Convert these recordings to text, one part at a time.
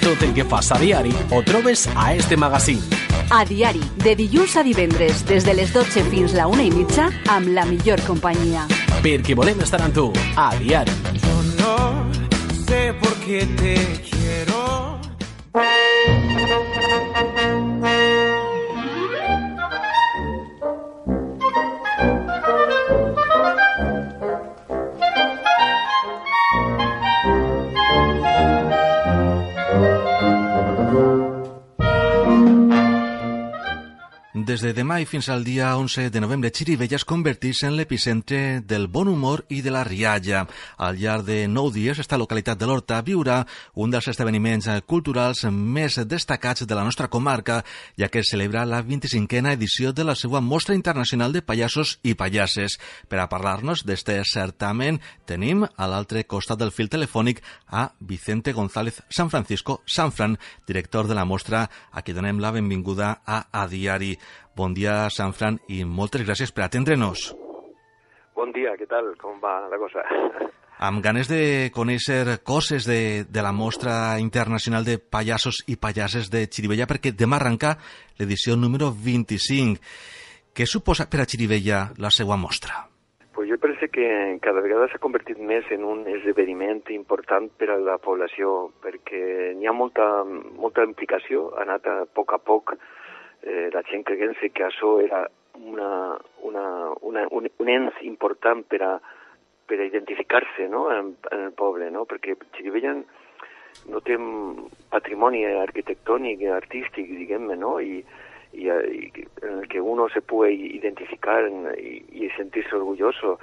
Tot el que fas a diari ho trobes a este magazín. A diari, de dilluns a divendres, des de les 12 fins la 1:30, amb la millor companyia. Perquè volem estar amb tu, a diari. Yo no sé por qué te quiero. Des de demà i fins al dia 11 de novembre, Xirivella es converteix en l'epicentre del bon humor i de la rialla. Al llarg de 9 dies, esta localitat de l'Horta viurà un dels esdeveniments culturals més destacats de la nostra comarca, ja que celebra la 25a edició de la seva Mostra Internacional de Pallassos i Pallasses. Per a parlar-nos d'este certamen, tenim a l'altre costat del fil telefònic a Vicente González San Francisco, Sanfran, director de la mostra, a qui donem la benvinguda a Diari. Bon dia, Sanfran, i moltes gràcies per atendre-nos. Bon dia, què tal? Com va la cosa? Amb ganes de conèixer coses de la Mostra Internacional de Pallassos i Pallasses de Xirivella, perquè demà arrenca l'edició número 25. Què suposa per a Xirivella la seva mostra? Pues jo penso que cada vegada s'ha convertit més en un esdeveniment important per a la població, perquè n'hi ha molta implicació, ha anat a poc, la gent creient-se que això era un ens important per a identificar-se, no? en el poble, no? Perquè Xirivella no té patrimoni arquitectònic i artístic, diguem-ne, no? I en el que uno se puede identificar y sentirse orgulloso.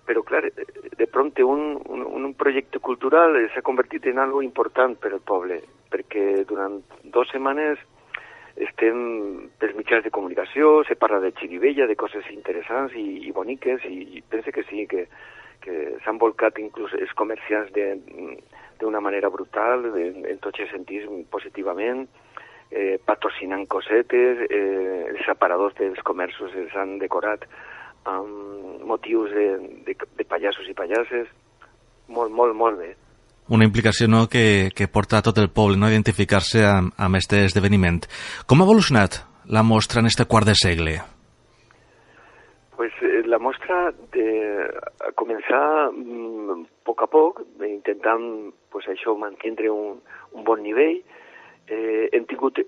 Pero claro, de pronto un projecte cultural s'ha convertit en algo important per al poble, perquè durant 2 setmanes estem pels mitjans de comunicació, se parla de Xirivella, de coses interessants i boniques, i penso que sí, que s'han volcat inclús els comerciants d'una manera brutal, en tots els sentits positivament, patrocinant cosetes, els aparadors dels comerços els han decorat amb motius de pallassos i pallasses, molt bé. Una implicació, no, que porta a tot el poble, no, a identificar-se amb aquest esdeveniment. Com ha evolucionat la mostra en este quart de segle? Pues la mostra a començar a poc, intentant pues, això mantindre un bon nivell. Hem tingut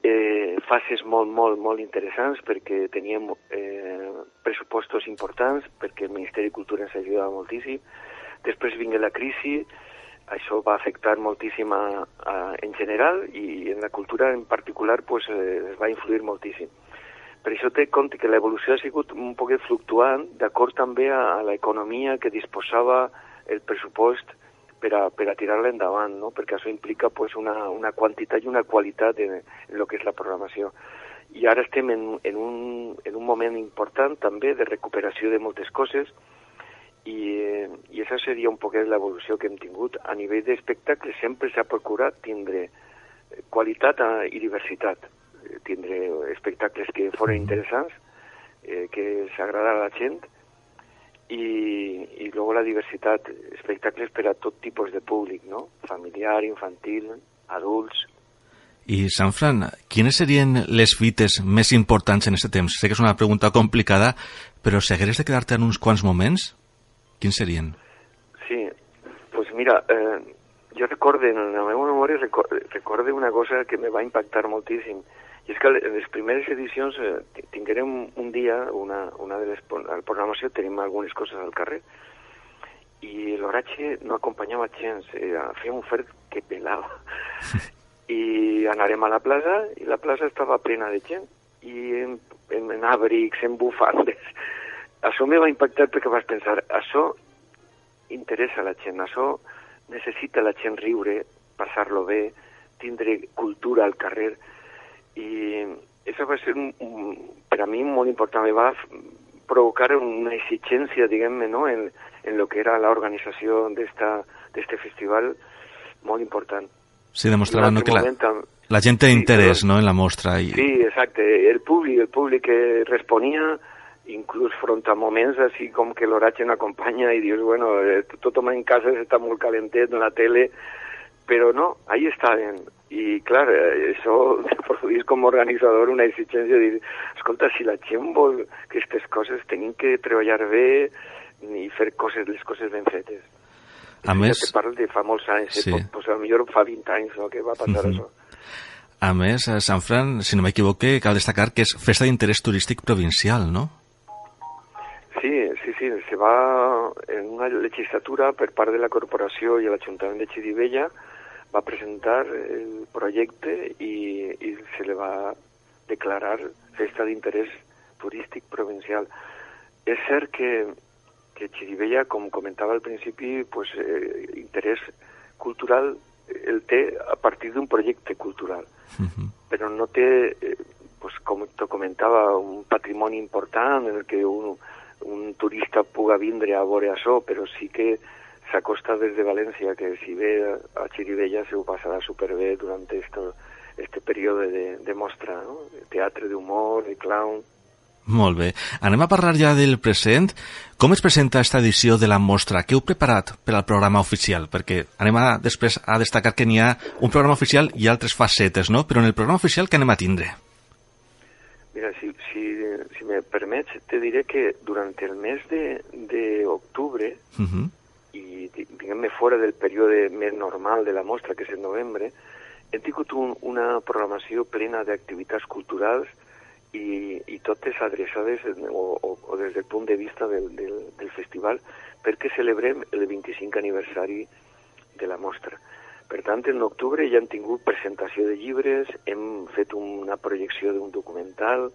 fases molt interessants perquè teníem pressupostos importants, perquè el Ministeri de Cultura ens ajudava moltíssim. Després vingué la crisi, això va afectar moltíssim en general i en la cultura en particular pues, es va influir moltíssim. Per això té compte que l'evolució ha sigut un poc fluctuant d'acord també a l'economia que disposava el pressupost per a tirar-la endavant, no? Perquè això implica pues, una quantitat i una qualitat en el que és la programació. I ara estem en un moment important també de recuperació de moltes coses, i això seria un poquet l'evolució que hem tingut. A nivell d'espectacle sempre s'ha procurat tindre qualitat i diversitat, tindre espectacles que foren interessants, que s'agrada a la gent, i luego la diversitat, espectacles per a tot tipus de públic, no? Familiar, infantil, adults. I, Sanfran, quines serien les fites més importants en aquest temps? Sé que és una pregunta complicada, però si hagueres de quedar-te en uns quants moments, quins serien? Sí, pues mira, jo recordo, en la meva memòria recordo una cosa que me va impactar moltíssim, i és que en les primeres edicions tinguérem un dia, una de les programació, tenim algunes coses al carrer, i l'oratge no acompanyava gens, feia un fred que pelava. I anarem a la plaça, i la plaça estava plena de gent, i en abrics, en bufandes. Això me va impactar perquè vaig pensar, això interessa a la gent, això necessita la gent riure, passar-lo bé, tindre cultura al carrer, i això va ser per a mi molt important, va provocar una exigència, diguem-ne, no? en lo que era l'organització d'este festival, molt important. Sí, demostrava no, que la gent té interès, no, en la mostra. Sí, exacte, el públic que responia, inclús front a moments així com que l'oratge no acompanya i dius, bueno, tothom en casa està molt calentet en la tele, però no, ahí estaven, I, clar, això produeix com a organitzador una exigència de dir, escolta, si la gent vol aquestes coses, tenim que treballar bé i fer les coses ben fetes. A més... Ja que parlo de fa molts anys, sí. Pues potser fa 20 anys, no?, que va passar això. A més, a Sant Fran, si no m'equivoque, cal destacar que és festa d'interès turístic provincial, no? Sí, se va en una legislatura per part de la corporació i l'Ajuntament de Xirivella va presentar el projecte i se li va declarar festa d'interès turístic provincial. És cert que Xirivella, com comentava al principi, pues, interès cultural el té a partir d'un projecte cultural, però no té, pues, com te comentava, un patrimoni important en el que un turista puga vindre a veure això, però sí que s'acosta des de València, que si ve a Xirivella se ho passarà superbé durant este període de mostra, no? De teatre d'humor, de clown. Molt bé. Anem a parlar ja del present. Com es presenta esta edició de la mostra? Què heu preparat per al programa oficial? Perquè anem després a destacar que n'hi ha un programa oficial i altres facetes, no? Però en el programa oficial què anem a tindre? Mira, si me permets, te diré que durant el mes d'octubre, i diguem-ne fora del període més normal de la mostra, que és el novembre, hem tingut una programació plena d'activitats culturals i totes adreçades o des del punt de vista del festival, perquè celebrem el 25 aniversari de la mostra. Per tant, en octubre ja hem tingut presentació de llibres, hem fet una projecció d'un documental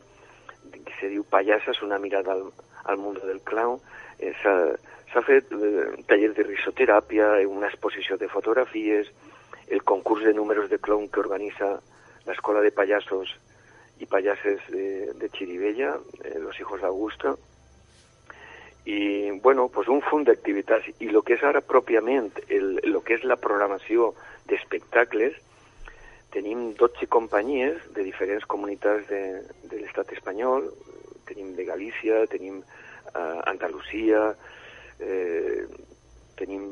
que se diu Pallasses, una mirada al món del clown. S'ha fet tallers de risoteràpia, una exposició de fotografies, el concurs de números de clown que organitza l'Escola de Pallassos i Pallasses de Xirivella, los hijos de Augusto, i, bueno, pues un font d'activitats. I el que és ara pròpiament, el que és la programació d'espectacles, tenim 12 companyies de diferents comunitats de l'estat espanyol, tenim de Galícia, tenim Andalusia, tenim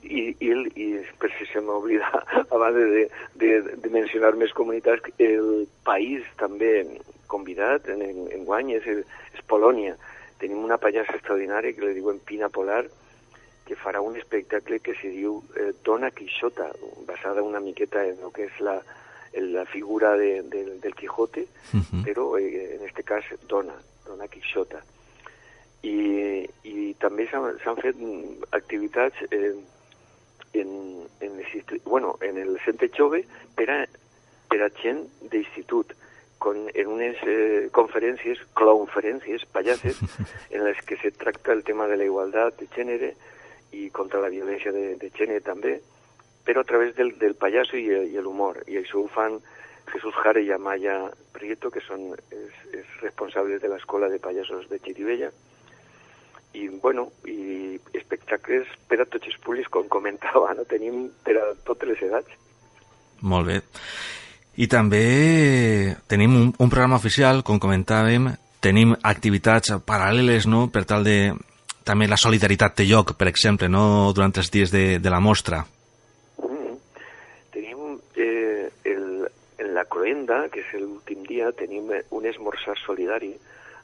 i per si se m'oblida abans de mencionar més comunitats, el país també convidat en guany és Polònia. Tenim una pallassa extraordinària que li diuen Pina Polar, que farà un espectacle que se diu Dona Quixota, basada una miqueta en el que és la figura del Quijote, però en este cas Dona Quixota. I també s'han fet activitats en el centre jove per a gent d'institut, en unes conferències, clownferències, pallasses, en les que se tracta el tema de la igualtat de gènere i contra la violència de gènere també, però a través del pallasso i l'humor. I això ho fan Jesús Jara i Amaya Prieto, que són els responsables de l'Escola de Pallassos de Xirivella. I, bueno, i espectacles per a tots els públics, com comentava, no? Tenim per a totes les edats. Molt bé. I també tenim un programa oficial, com comentàvem, tenim activitats paral·leles, no?, per tal de... També la solidaritat té lloc, per exemple, no?, durant els dies de la mostra. Tenim en la Cloenda, que és l'últim dia, tenim un esmorzar solidari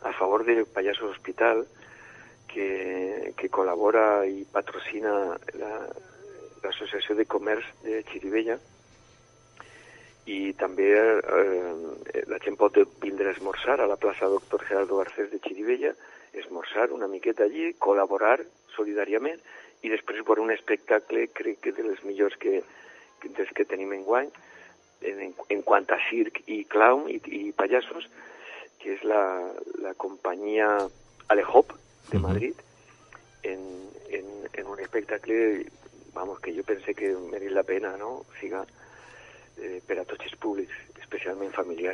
a favor del Pallassos Hospital, que col·labora i patrocina l'Associació de Comerç de Xirivella, i també la gent pot vindre a esmorzar a la plaça Doctor Gerardo Garcés de Xirivella, esmorzar una miqueta allí, col·laborar solidàriament i després veure un espectacle, crec que de les millors dels que tenim enguany, en quant a circ i clown i pallassos, que és la companyia Alehop de Madrid, en un espectacle, vamos, que jo pense que mereix la pena, no?, siga per a tots els públics, especialment familiar.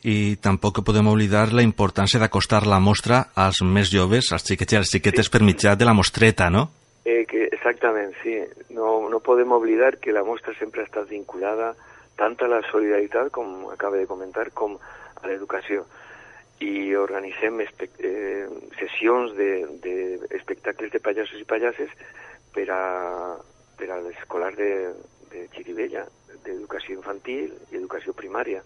I tampoc podem oblidar la importància d'acostar la mostra als més joves, als xiquets i a les xiquetes, per mitjà de la mostreta, no? Exactament, sí. No podem oblidar que la mostra sempre ha estat vinculada tant a la solidaritat, com acaba de comentar, com a l'educació. I organitzem sessions d'espectacles de pallassos i pallasses per a l'escolar de Xirivella, d'educació infantil i educació primària.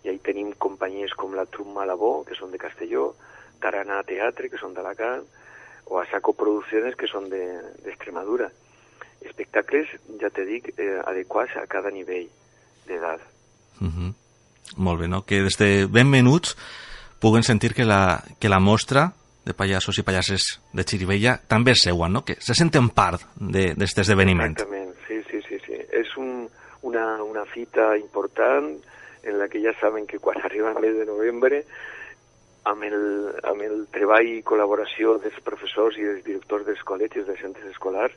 I ahí tenim companyies com la Trup Malabó, que són de Castelló, Taraná Teatre, que són d'Alacant, o Asaco Producciones, que són d'Extremadura. Espectacles, ja te dic, adequats a cada nivell d'edat. Molt bé, no? Que des de ben menuts puguen sentir que la mostra de pallassos i pallasses de Xirivella també és seua, no? Que se senten part d'aquest esdeveniment. Exactament, sí. És una fita important en la que ja saben que quan arriba el mes de novembre, amb el treball i col·laboració dels professors i dels directors dels col·legis, dels centres escolars,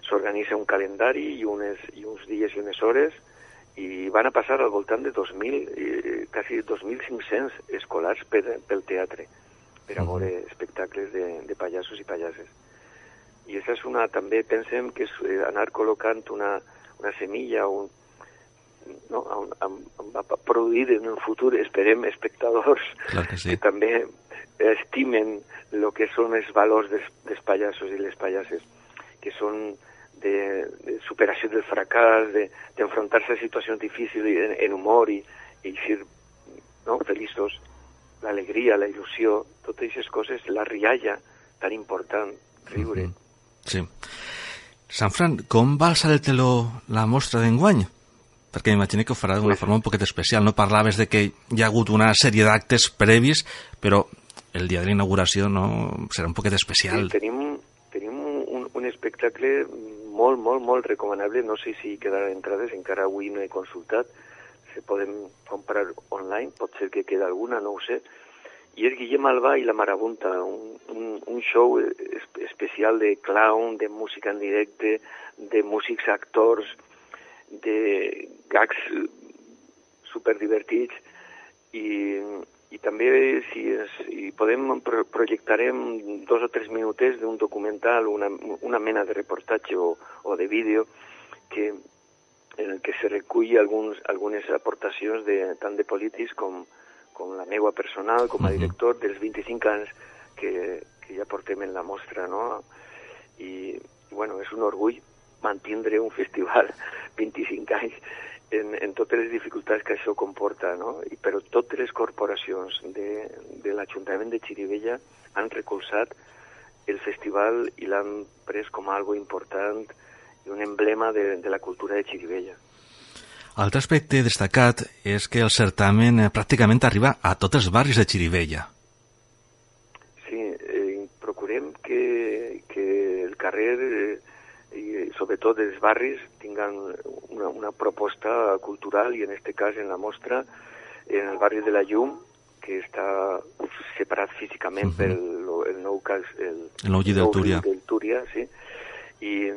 s'organitza un calendari i uns dies i unes hores, i van a passar al voltant de 2.000, quasi 2.500 escolars pel teatre, per a veure espectacles de pallassos i pallasses. I això és també pensem que és anar col·locant una semilla, va produir en el futur, esperem, espectadors que també estimen el que són els valors dels pallassos i les pallasses, que són de superació del fracàs, d'enfrontar-se a situacions difícils en humor i ser feliços, l'alegria, la il·lusió, totes aquestes coses, la rialla, tan important, riure. Sí. Sanfran, com va alçar el teló la mostra d'enguany? Perquè m'imagino que ho farà d'una forma un poquet especial. No parlaves de que hi ha hagut una sèrie d'actes previs, però el dia de la inauguració serà un poquet especial. Sí, tenim un espectacle molt recomanable. No sé si quedaran entrades, encara avui no he consultat. Se poden comprar online, pot ser que queda alguna, no ho sé. I és Guillem Albà i la Marabunta, un show especial de clown, de música en directe, de músics actors, de gags superdivertits, i també si podem projectarem 2 o 3 minutets d'un documental, una mena de reportatge o de vídeo en el que se recull algunes aportacions tant de polítics com la meva personal, com a director, dels 25 anys que ja portem en la mostra, no? I, bueno, és un orgull mantindre un festival 25 anys en totes les dificultats que això comporta, no? Però totes les corporacions de l'Ajuntament de Xirivella han recolzat el festival i l'han pres com a algo important i un emblema de la cultura de Xirivella. Altre aspecte destacat és que el certamen pràcticament arriba a tots els barris de Xirivella. Sí, procurem que el carrer i sobretot els barris tinguin una proposta cultural, i en aquest cas en la mostra en el barri de la Llum, que està separat físicament pel nou llit del Túria, sí, i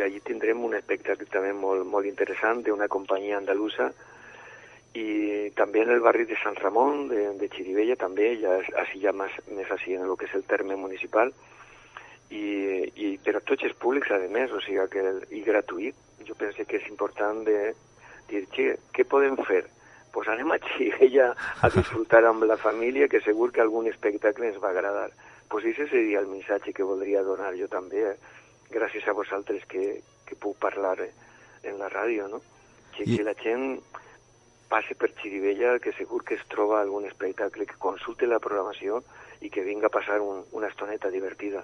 allí tindrem un espectacle també molt interessant d'una companyia andalusa, i també en el barri de Sant Ramon de Xirivella, també ja més així en el que és el terme municipal, i per a tots els públics, a més, o sigui que i gratuït. Jo penso que és important de dir, què podem fer? Doncs anem a Xirivella a disfrutar amb la família, que segur que algun espectacle ens va agradar. Doncs aquest seria el missatge que voldria donar jo també, gràcies a vosaltres que puc parlar en la ràdio, no? Que la gent passi per Xirivella, que segur que es troba algun espectacle, que consulte la programació i que vinga a passar una estoneta divertida.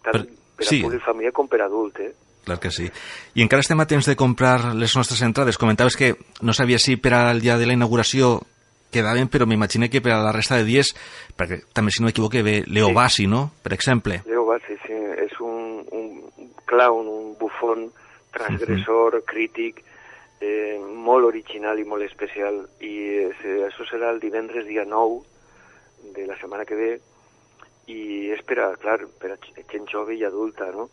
Tant per a públic familiar com per adult, Clar que sí. I encara estem a temps de comprar les nostres entrades. Comentaves que no sabia si per al dia de la inauguració quedaven, però m'imagino que per a la resta de dies, perquè també, si no m'equivoque, ve Leo Bassi, no?, per exemple. Leo Bassi, sí, és un clown, un bufón transgressor, crític, molt original i molt especial, i això serà el divendres dia 9 de la setmana que ve, i és per a gent jove i adulta, no?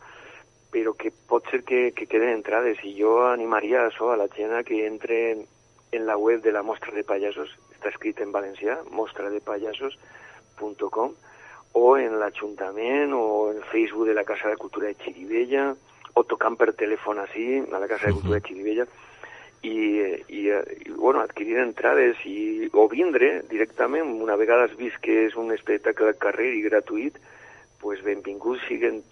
Però que pot ser que queden entrades, i jo animaria a la gent a que entre en la web de la Mostra de Pallassos, està escrit en valencià, mostradepallassos.com, o en l'Ajuntament, o en Facebook de la Casa de Cultura de Xirivella, o tocant per telèfon així, a la Casa de Cultura de Xirivella, i adquirir entrades o vindre directament. Una vegada has vist que és un espectacle al carrer i gratuït, doncs benvinguts siguen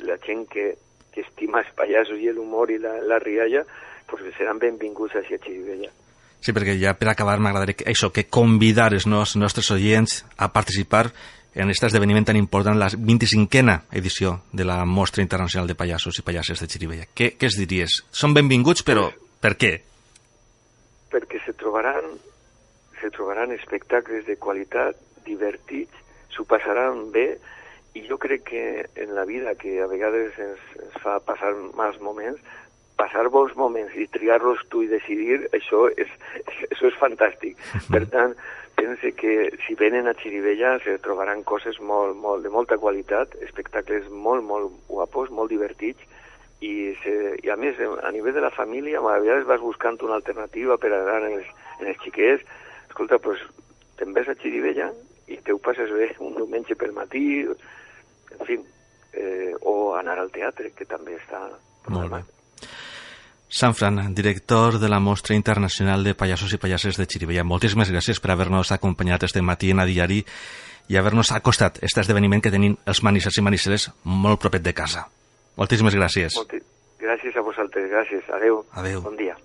la gent que estima els pallassos i l'humor i la rialla, pues seran benvinguts així a Xirivella. Sí, perquè ja per acabar m'agradaria que convidar els nostres oients a participar en aquest esdeveniment tan important, la 25a edició de la Mostra Internacional de Pallassos i Pallasses de Xirivella. Què es diries? Són benvinguts, però per què? Perquè se trobaran espectacles de qualitat, divertits, s'ho passaran bé, i jo crec que en la vida, que a vegades ens fa passar mals moments, passar bons moments i triar-los tu i decidir, això és fantàstic. Per tant, pense que si venen a Xirivella se trobaran coses de molta qualitat, espectacles molt guapos, molt divertits, i a més, a nivell de la família, a vegades vas buscant una alternativa per anar en els xiquets. Escolta, doncs te'n ves a Xirivella i te ho passes bé un diumenge pel matí, en fi, o anar al teatre, que també està molt bé. Sanfran, director de la Mostra Internacional de Pallassos i Pallasses de Xirivella, moltíssimes gràcies per haver-nos acompanyat este matí en A Diari i haver-nos acostat aquest esdeveniment que tenim els manissers i manisseres molt propet de casa. Moltíssimes gràcies. Gràcies a vosaltres, gràcies. Adéu. Adéu. Bon dia.